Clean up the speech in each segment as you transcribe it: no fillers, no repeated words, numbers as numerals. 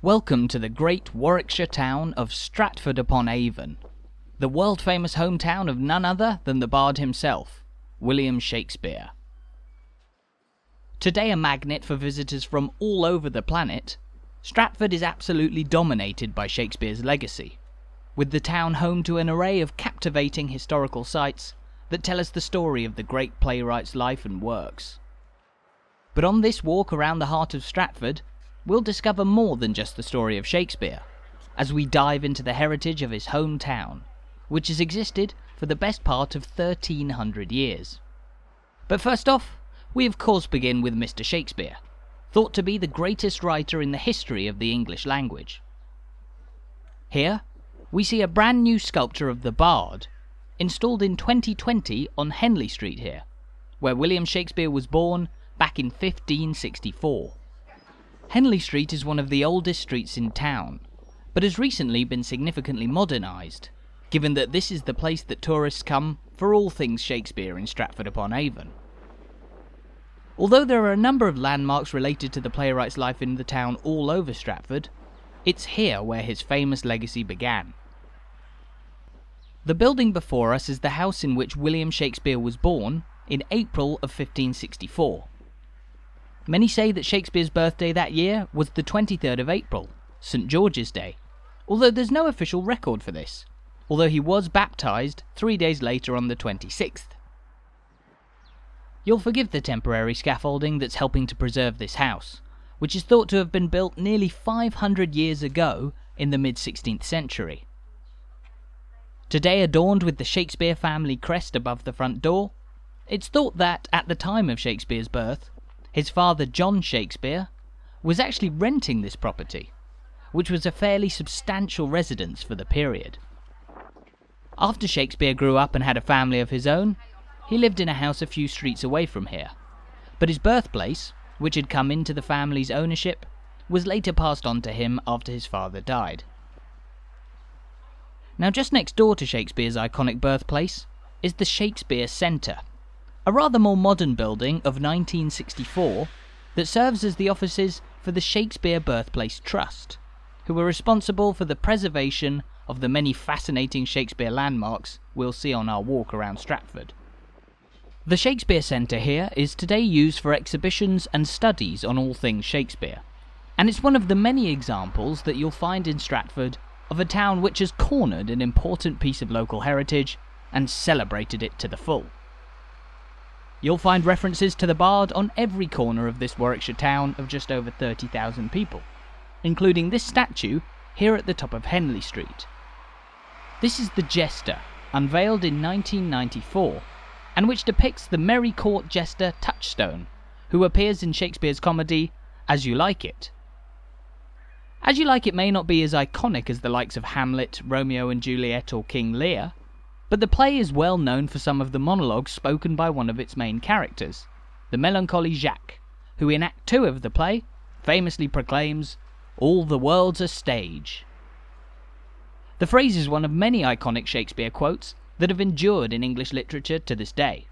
Welcome to the great Warwickshire town of Stratford-upon-Avon, the world-famous hometown of none other than the bard himself, William Shakespeare. Today a magnet for visitors from all over the planet, Stratford is absolutely dominated by Shakespeare's legacy, with the town home to an array of captivating historical sites that tell us the story of the great playwright's life and works. But on this walk around the heart of Stratford, we'll discover more than just the story of Shakespeare, as we dive into the heritage of his hometown, which has existed for the best part of 1300 years. But first off, we of course begin with Mr. Shakespeare, thought to be the greatest writer in the history of the English language. Here, we see a brand new sculpture of the Bard, installed in 2020 on Henley Street here, where William Shakespeare was born back in 1564. Henley Street is one of the oldest streets in town, but has recently been significantly modernised, given that this is the place that tourists come for all things Shakespeare in Stratford-upon-Avon. Although there are a number of landmarks related to the playwright's life in the town all over Stratford, it's here where his famous legacy began. The building before us is the house in which William Shakespeare was born in April of 1564. Many say that Shakespeare's birthday that year was the 23rd of April, St. George's Day, although there's no official record for this, although he was baptised 3 days later on the 26th. You'll forgive the temporary scaffolding that's helping to preserve this house, which is thought to have been built nearly 500 years ago in the mid-16th century. Today adorned with the Shakespeare family crest above the front door, it's thought that, at the time of Shakespeare's birth, his father John Shakespeare was actually renting this property, which was a fairly substantial residence for the period. After Shakespeare grew up and had a family of his own, he lived in a house a few streets away from here, but his birthplace, which had come into the family's ownership, was later passed on to him after his father died. Now just next door to Shakespeare's iconic birthplace is the Shakespeare Centre, a rather more modern building of 1964 that serves as the offices for the Shakespeare Birthplace Trust, who are responsible for the preservation of the many fascinating Shakespeare landmarks we'll see on our walk around Stratford. The Shakespeare Centre here is today used for exhibitions and studies on all things Shakespeare, and it's one of the many examples that you'll find in Stratford of a town which has cornered an important piece of local heritage and celebrated it to the full. You'll find references to the Bard on every corner of this Warwickshire town of just over 30,000 people, including this statue here at the top of Henley Street. This is the Jester, unveiled in 1994, and which depicts the merry court jester Touchstone, who appears in Shakespeare's comedy As You Like It. As You Like It may not be as iconic as the likes of Hamlet, Romeo and Juliet or King Lear, but the play is well known for some of the monologues spoken by one of its main characters, the melancholy Jacques, who in Act 2 of the play famously proclaims, "All the world's a stage." The phrase is one of many iconic Shakespeare quotes that have endured in English literature to this day.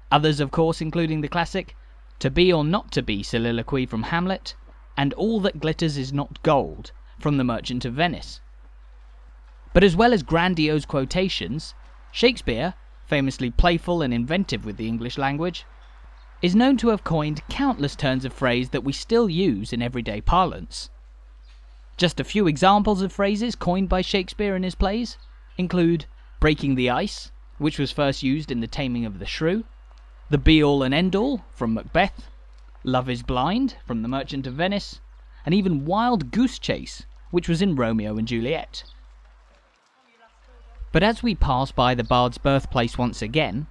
Others, of course, including the classic "To be or not to be" soliloquy from Hamlet, and "All that glitters is not gold" from The Merchant of Venice. But as well as grandiose quotations, Shakespeare, famously playful and inventive with the English language, is known to have coined countless turns of phrase that we still use in everyday parlance. Just a few examples of phrases coined by Shakespeare in his plays include breaking the ice, which was first used in The Taming of the Shrew, the be-all and end-all from Macbeth, love is blind from The Merchant of Venice, and even wild goose chase, which was in Romeo and Juliet. But as we pass by the Bard's birthplace once again,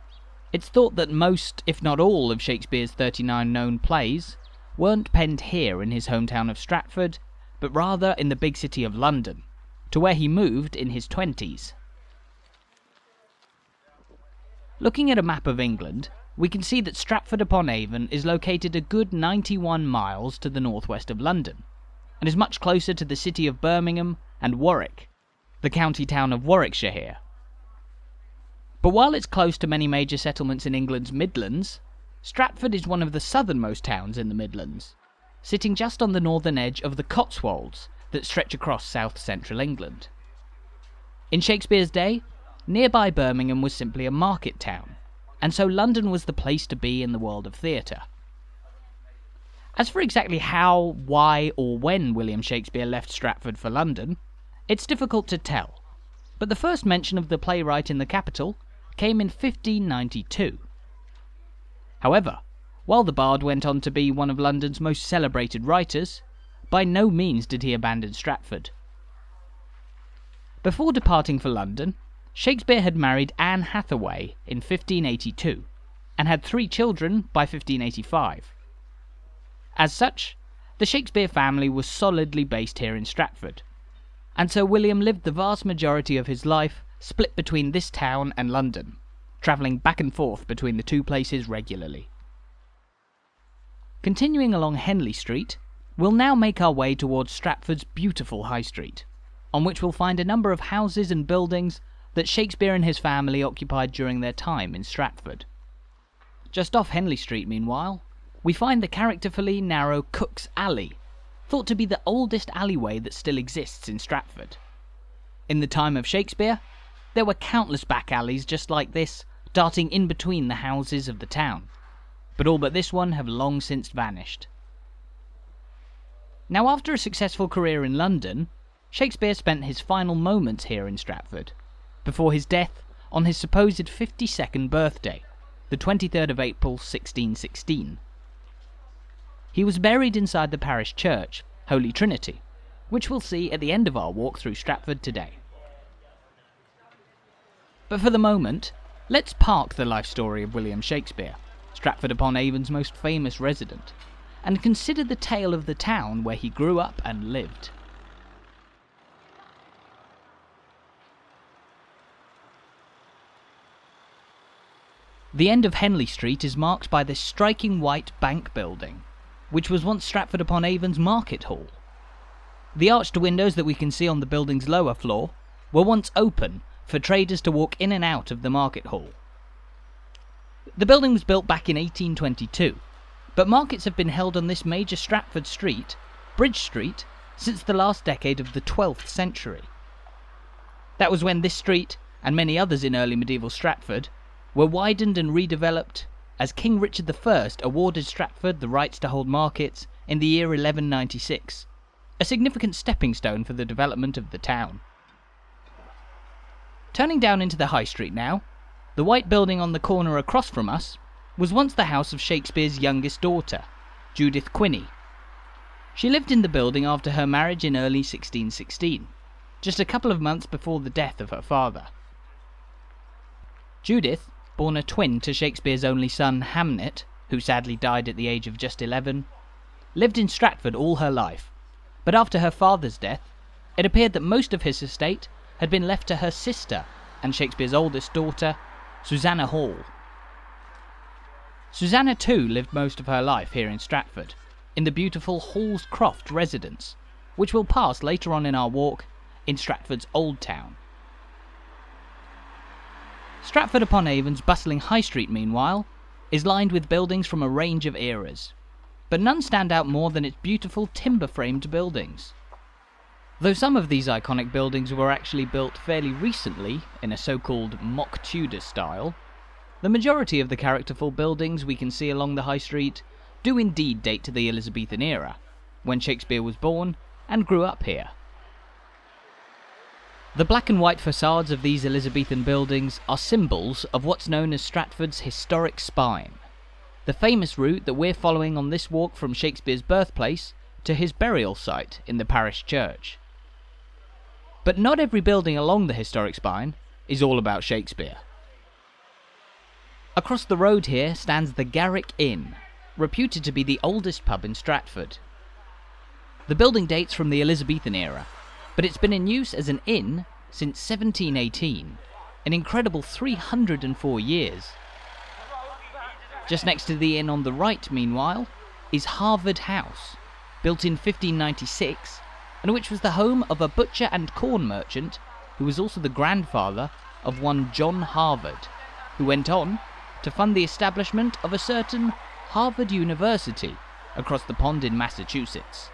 it's thought that most, if not all, of Shakespeare's 39 known plays weren't penned here in his hometown of Stratford, but rather in the big city of London, to where he moved in his 20s. Looking at a map of England, we can see that Stratford-upon-Avon is located a good 91 miles to the northwest of London, and is much closer to the city of Birmingham and Warwick, the county town of Warwickshire here. But while it's close to many major settlements in England's Midlands, Stratford is one of the southernmost towns in the Midlands, sitting just on the northern edge of the Cotswolds that stretch across south-central England. In Shakespeare's day, nearby Birmingham was simply a market town, and so London was the place to be in the world of theatre. As for exactly how, why, or when William Shakespeare left Stratford for London, it's difficult to tell, but the first mention of the playwright in the capital came in 1592. However, while the bard went on to be one of London's most celebrated writers, by no means did he abandon Stratford. Before departing for London, Shakespeare had married Anne Hathaway in 1582, and had 3 children by 1585. As such, the Shakespeare family was solidly based here in Stratford, and so William lived the vast majority of his life split between this town and London, travelling back and forth between the two places regularly. Continuing along Henley Street, we'll now make our way towards Stratford's beautiful High Street, on which we'll find a number of houses and buildings that Shakespeare and his family occupied during their time in Stratford. Just off Henley Street, meanwhile, we find the characterfully narrow Cook's Alley, thought to be the oldest alleyway that still exists in Stratford. In the time of Shakespeare, there were countless back alleys just like this, darting in between the houses of the town, but all but this one have long since vanished. Now, after a successful career in London, Shakespeare spent his final moments here in Stratford, before his death on his supposed 52nd birthday, the 23rd of April 1616. He was buried inside the parish church, Holy Trinity, which we'll see at the end of our walk through Stratford today. But for the moment, let's park the life story of William Shakespeare, Stratford-upon-Avon's most famous resident, and consider the tale of the town where he grew up and lived. The end of Henley Street is marked by this striking white bank building, which was once Stratford-upon-Avon's market hall. The arched windows that we can see on the building's lower floor were once open for traders to walk in and out of the market hall. The building was built back in 1822, but markets have been held on this major Stratford street, Bridge Street, since the last decade of the 12th century. That was when this street, and many others in early medieval Stratford, were widened and redeveloped as King Richard I awarded Stratford the rights to hold markets in the year 1196, a significant stepping stone for the development of the town. Turning down into the High Street now, the white building on the corner across from us was once the house of Shakespeare's youngest daughter, Judith Quiney. She lived in the building after her marriage in early 1616, just a couple of months before the death of her father. Judith, born a twin to Shakespeare's only son Hamnet, who sadly died at the age of just 11, lived in Stratford all her life, but after her father's death, it appeared that most of his estate had been left to her sister and Shakespeare's oldest daughter, Susanna Hall. Susanna too lived most of her life here in Stratford, in the beautiful Hall's Croft residence, which we'll pass later on in our walk in Stratford's Old Town. Stratford-upon-Avon's bustling High Street, meanwhile, is lined with buildings from a range of eras, but none stand out more than its beautiful timber-framed buildings. Though some of these iconic buildings were actually built fairly recently in a so-called mock Tudor style, the majority of the characterful buildings we can see along the High Street do indeed date to the Elizabethan era, when Shakespeare was born and grew up here. The black and white facades of these Elizabethan buildings are symbols of what's known as Stratford's historic spine, the famous route that we're following on this walk from Shakespeare's birthplace to his burial site in the parish church. But not every building along the historic spine is all about Shakespeare. Across the road here stands the Garrick Inn, reputed to be the oldest pub in Stratford. The building dates from the Elizabethan era, but it's been in use as an inn since 1718, an incredible 304 years. Just next to the inn on the right, meanwhile, is Harvard House, built in 1596, and which was the home of a butcher and corn merchant who was also the grandfather of one John Harvard, who went on to fund the establishment of a certain Harvard University across the pond in Massachusetts.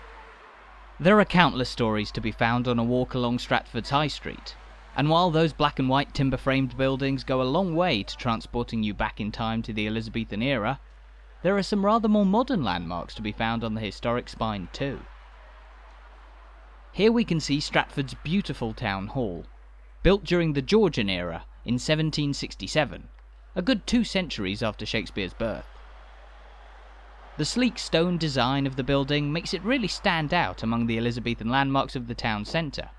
There are countless stories to be found on a walk along Stratford's High Street, and while those black and white timber-framed buildings go a long way to transporting you back in time to the Elizabethan era, there are some rather more modern landmarks to be found on the historic spine too. Here we can see Stratford's beautiful town hall, built during the Georgian era in 1767, a good 2 centuries after Shakespeare's birth. The sleek stone design of the building makes it really stand out among the Elizabethan landmarks of the town centre,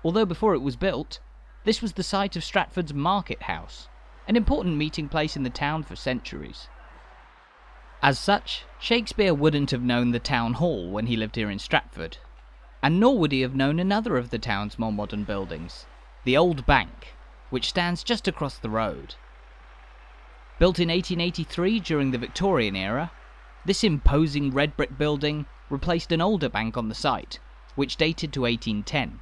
although before it was built, this was the site of Stratford's market house, an important meeting place in the town for centuries. As such, Shakespeare wouldn't have known the town hall when he lived here in Stratford, and nor would he have known another of the town's more modern buildings, the Old Bank, which stands just across the road. Built in 1883 during the Victorian era, this imposing red brick building replaced an older bank on the site, which dated to 1810.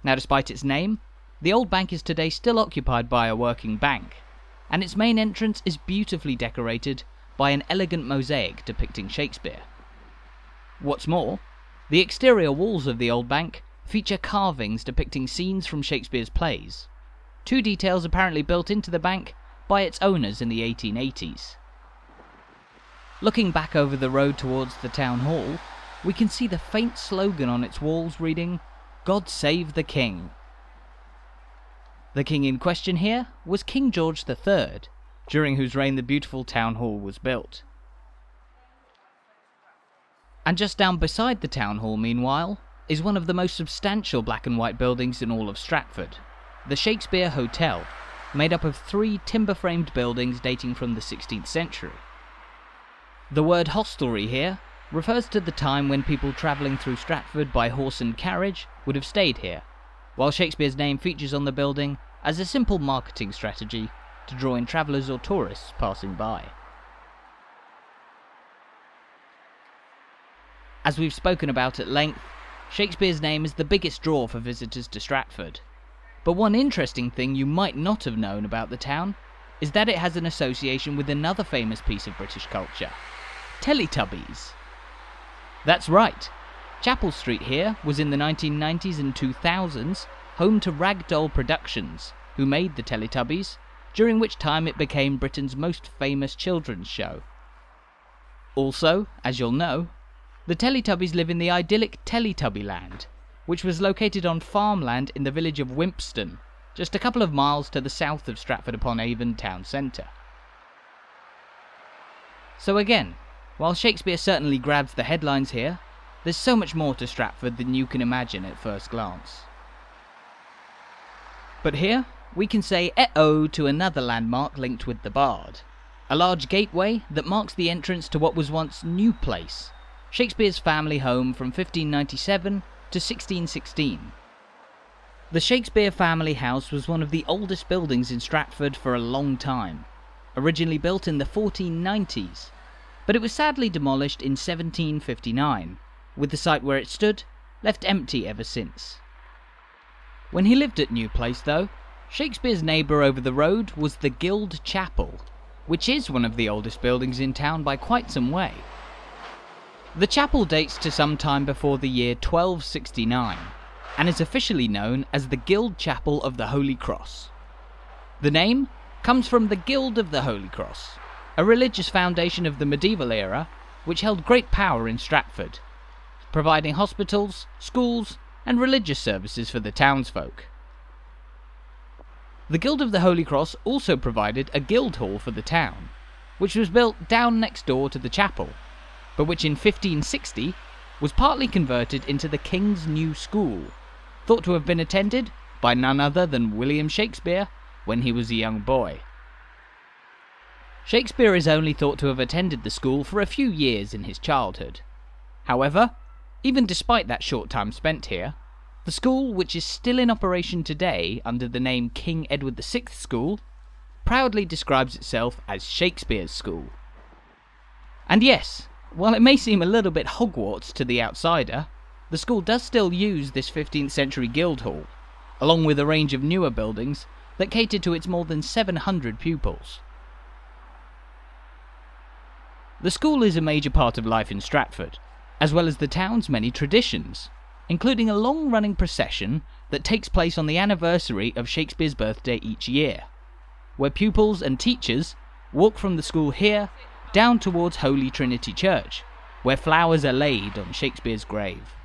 Now, despite its name, the Old Bank is today still occupied by a working bank, and its main entrance is beautifully decorated by an elegant mosaic depicting Shakespeare. What's more, the exterior walls of the Old Bank feature carvings depicting scenes from Shakespeare's plays, 2 details apparently built into the bank by its owners in the 1880s. Looking back over the road towards the town hall, we can see the faint slogan on its walls reading, "God Save the King." The king in question here was King George III, during whose reign the beautiful town hall was built. And just down beside the town hall, meanwhile, is one of the most substantial black and white buildings in all of Stratford, the Shakespeare Hotel, made up of 3 timber-framed buildings dating from the 16th century. The word hostelry here refers to the time when people travelling through Stratford by horse and carriage would have stayed here, while Shakespeare's name features on the building as a simple marketing strategy to draw in travellers or tourists passing by. As we've spoken about at length, Shakespeare's name is the biggest draw for visitors to Stratford. But one interesting thing you might not have known about the town is that it has an association with another famous piece of British culture, Teletubbies. That's right, Chapel Street here was in the 1990s and 2000s home to Ragdoll Productions, who made the Teletubbies, during which time it became Britain's most famous children's show. Also, as you'll know, the Teletubbies live in the idyllic Teletubbyland, which was located on farmland in the village of Wimpston, just a couple of miles to the south of Stratford-upon-Avon town centre. So again, while Shakespeare certainly grabs the headlines here, there's so much more to Stratford than you can imagine at first glance. But here, we can say eh-oh to another landmark linked with the Bard, a large gateway that marks the entrance to what was once New Place, Shakespeare's family home from 1597 to 1616. The Shakespeare family house was one of the oldest buildings in Stratford for a long time, originally built in the 1490s, but it was sadly demolished in 1759, with the site where it stood left empty ever since. When he lived at New Place, though, Shakespeare's neighbour over the road was the Guild Chapel, which is one of the oldest buildings in town by quite some way. The chapel dates to some time before the year 1269, and is officially known as the Guild Chapel of the Holy Cross. The name comes from the Guild of the Holy Cross, a religious foundation of the medieval era which held great power in Stratford, providing hospitals, schools, and religious services for the townsfolk. The Guild of the Holy Cross also provided a guildhall for the town, which was built down next door to the chapel, but which in 1560 was partly converted into the King's New School, thought to have been attended by none other than William Shakespeare when he was a young boy. Shakespeare is only thought to have attended the school for a few years in his childhood. However, even despite that short time spent here, the school, which is still in operation today under the name King Edward VI School, proudly describes itself as Shakespeare's school. And yes, while it may seem a little bit Hogwarts to the outsider, the school does still use this 15th century Guildhall, along with a range of newer buildings that cater to its more than 700 pupils. The school is a major part of life in Stratford, as well as the town's many traditions, including a long-running procession that takes place on the anniversary of Shakespeare's birthday each year, where pupils and teachers walk from the school here down towards Holy Trinity Church, where flowers are laid on Shakespeare's grave.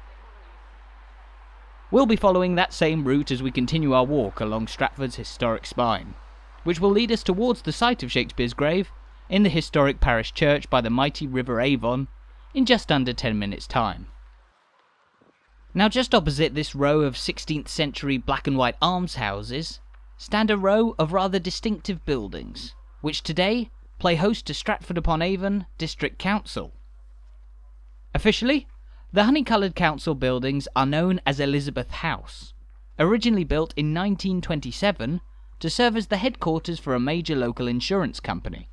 We'll be following that same route as we continue our walk along Stratford's historic spine, which will lead us towards the site of Shakespeare's grave in the historic parish church by the mighty River Avon in just under 10 minutes' time. Now, just opposite this row of 16th century black and white almshouses stand a row of rather distinctive buildings, which today play host to Stratford-upon-Avon District Council. Officially, the honey-coloured council buildings are known as Elizabeth House, originally built in 1927 to serve as the headquarters for a major local insurance company.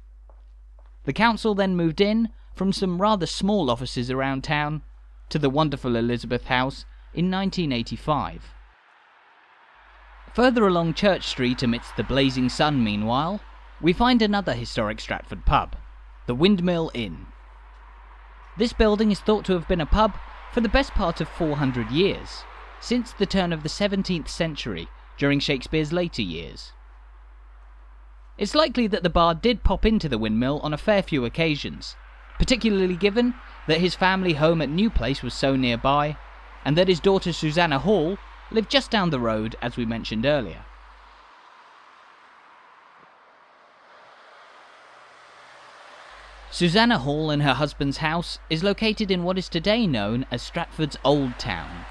The council then moved in from some rather small offices around town to the wonderful Elizabeth House in 1985. Further along Church Street amidst the blazing sun, meanwhile, we find another historic Stratford pub, the Windmill Inn. This building is thought to have been a pub for the best part of 400 years, since the turn of the 17th century during Shakespeare's later years. It's likely that the bard did pop into the windmill on a fair few occasions, particularly given that his family home at New Place was so nearby, and that his daughter Susanna Hall lived just down the road, as we mentioned earlier. Susanna Hall and her husband's house is located in what is today known as Stratford's Old Town,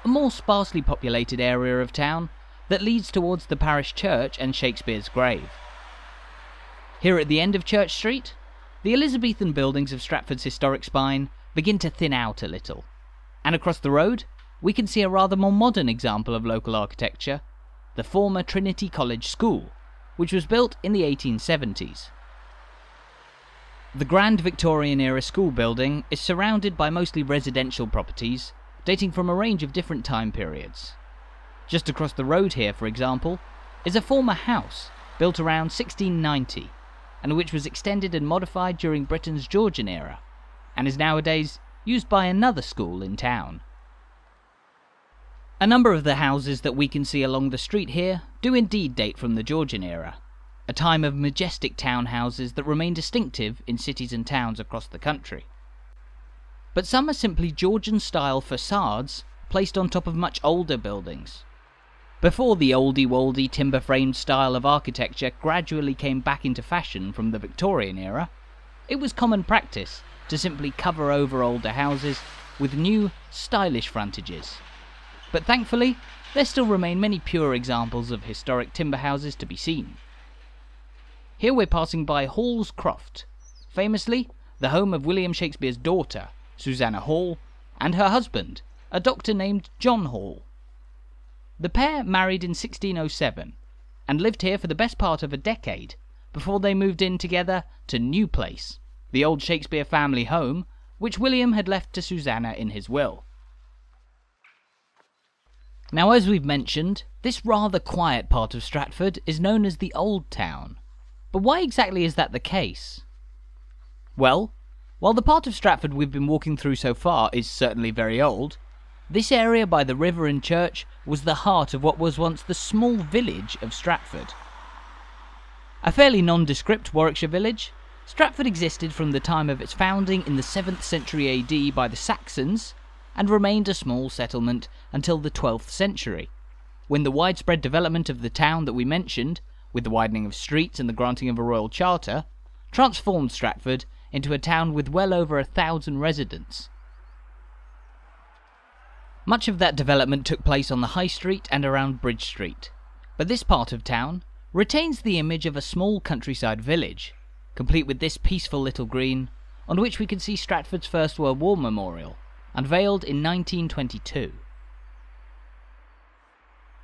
a more sparsely populated area of town that leads towards the parish church and Shakespeare's grave. Here at the end of Church Street, the Elizabethan buildings of Stratford's historic spine begin to thin out a little, and across the road we can see a rather more modern example of local architecture, the former Trinity College School, which was built in the 1870s. The grand Victorian-era school building is surrounded by mostly residential properties dating from a range of different time periods. Just across the road here, for example, is a former house built around 1690 and which was extended and modified during Britain's Georgian era and is nowadays used by another school in town. A number of the houses that we can see along the street here do indeed date from the Georgian era, a time of majestic townhouses that remain distinctive in cities and towns across the country. But some are simply Georgian-style facades placed on top of much older buildings. Before the oldie-woldy timber-framed style of architecture gradually came back into fashion from the Victorian era, it was common practice to simply cover over older houses with new, stylish frontages. But thankfully, there still remain many pure examples of historic timber houses to be seen. Here we're passing by Hall's Croft, famously the home of William Shakespeare's daughter, Susanna Hall, and her husband, a doctor named John Hall. The pair married in 1607, and lived here for the best part of a decade, before they moved in together to New Place, the old Shakespeare family home, which William had left to Susanna in his will. Now, as we've mentioned, this rather quiet part of Stratford is known as the Old Town. But why exactly is that the case? Well, while the part of Stratford we've been walking through so far is certainly very old, this area by the river and church was the heart of what was once the small village of Stratford. A fairly nondescript Warwickshire village, Stratford existed from the time of its founding in the 7th century AD by the Saxons, and remained a small settlement until the 12th century, when the widespread development of the town that we mentioned, with the widening of streets and the granting of a royal charter, transformed Stratford into a town with well over 1,000 residents. Much of that development took place on the High Street and around Bridge Street, but this part of town retains the image of a small countryside village, complete with this peaceful little green, on which we can see Stratford's First World War Memorial, unveiled in 1922.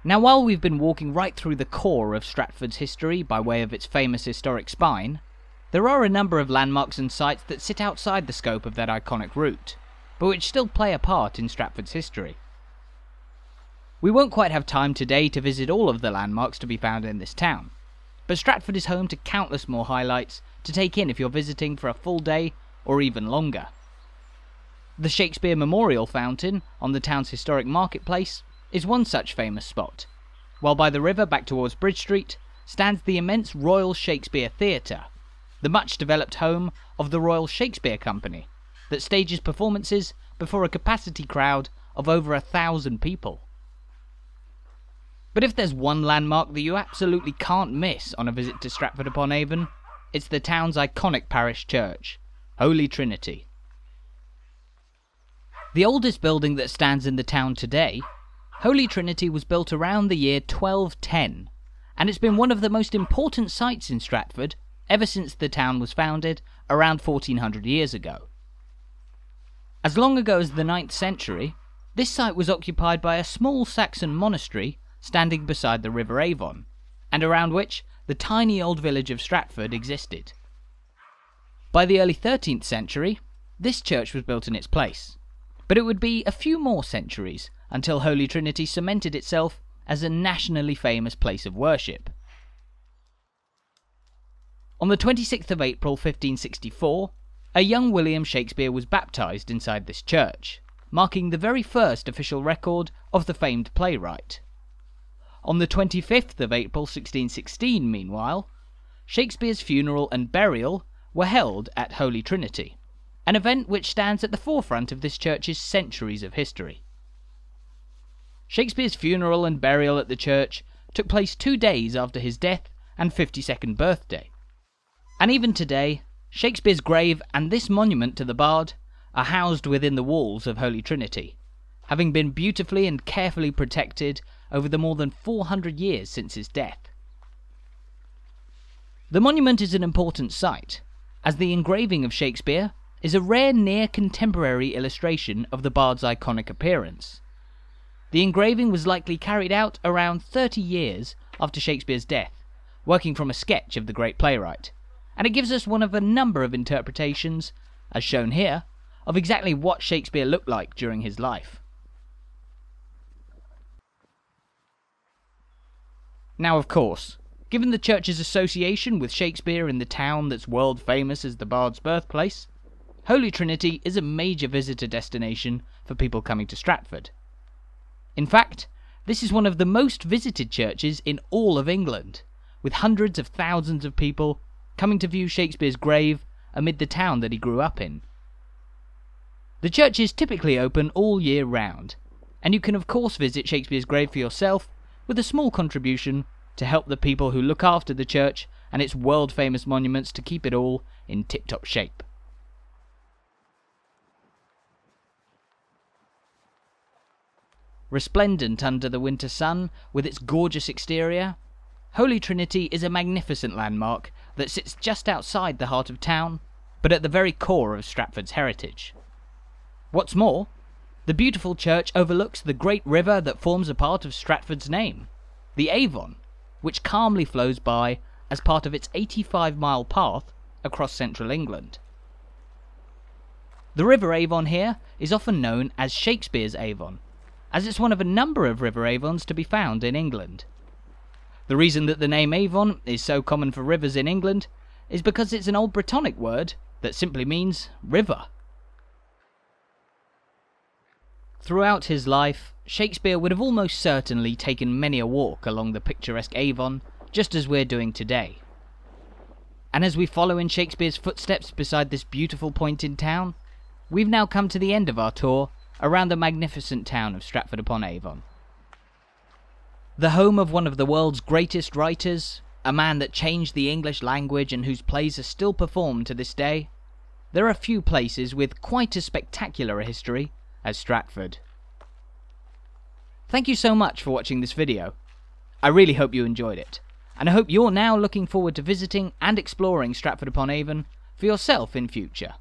Now, while we've been walking right through the core of Stratford's history by way of its famous historic spine, there are a number of landmarks and sites that sit outside the scope of that iconic route, but which still play a part in Stratford's history. We won't quite have time today to visit all of the landmarks to be found in this town, but Stratford is home to countless more highlights to take in if you're visiting for a full day or even longer. The Shakespeare Memorial fountain on the town's historic marketplace is one such famous spot, while by the river back towards Bridge Street stands the immense Royal Shakespeare Theatre, the much-developed home of the Royal Shakespeare Company, that stages performances before a capacity crowd of over 1,000 people. But if there's one landmark that you absolutely can't miss on a visit to Stratford-upon-Avon, it's the town's iconic parish church, Holy Trinity. The oldest building that stands in the town today, Holy Trinity was built around the year 1210, and it's been one of the most important sites in Stratford ever since the town was founded around 1400 years ago. As long ago as the 9th century, this site was occupied by a small Saxon monastery standing beside the River Avon, and around which the tiny old village of Stratford existed. By the early 13th century, this church was built in its place, but it would be a few more centuries until Holy Trinity cemented itself as a nationally famous place of worship. On the 26th of April 1564, a young William Shakespeare was baptised inside this church, marking the very first official record of the famed playwright. On the 25th of April 1616, meanwhile, Shakespeare's funeral and burial were held at Holy Trinity, an event which stands at the forefront of this church's centuries of history. Shakespeare's funeral and burial at the church took place 2 days after his death and 52nd birthday. And even today, Shakespeare's grave and this monument to the bard are housed within the walls of Holy Trinity, having been beautifully and carefully protected over the more than 400 years since his death. The monument is an important site, as the engraving of Shakespeare is a rare near-contemporary illustration of the bard's iconic appearance. The engraving was likely carried out around 30 years after Shakespeare's death, working from a sketch of the great playwright, and it gives us one of a number of interpretations, as shown here, of exactly what Shakespeare looked like during his life. Now, of course, given the church's association with Shakespeare in the town that's world famous as the bard's birthplace, Holy Trinity is a major visitor destination for people coming to Stratford. In fact, this is one of the most visited churches in all of England, with hundreds of thousands of people coming to view Shakespeare's grave amid the town that he grew up in. The church is typically open all year round, and you can of course visit Shakespeare's grave for yourself with a small contribution to help the people who look after the church and its world-famous monuments to keep it all in tip-top shape. Resplendent under the winter sun, with its gorgeous exterior, Holy Trinity is a magnificent landmark that sits just outside the heart of town, but at the very core of Stratford's heritage. What's more, the beautiful church overlooks the great river that forms a part of Stratford's name, the Avon, which calmly flows by as part of its 85-mile path across central England. The River Avon here is often known as Shakespeare's Avon, as it's one of a number of river Avons to be found in England. The reason that the name Avon is so common for rivers in England is because it's an old Brittonic word that simply means river. Throughout his life, Shakespeare would have almost certainly taken many a walk along the picturesque Avon, just as we're doing today. And as we follow in Shakespeare's footsteps beside this beautiful point in town, we've now come to the end of our tour around the magnificent town of Stratford-upon-Avon. The home of one of the world's greatest writers, a man that changed the English language and whose plays are still performed to this day, there are few places with quite as spectacular a history as Stratford. Thank you so much for watching this video. I really hope you enjoyed it, and I hope you're now looking forward to visiting and exploring Stratford-upon-Avon for yourself in future.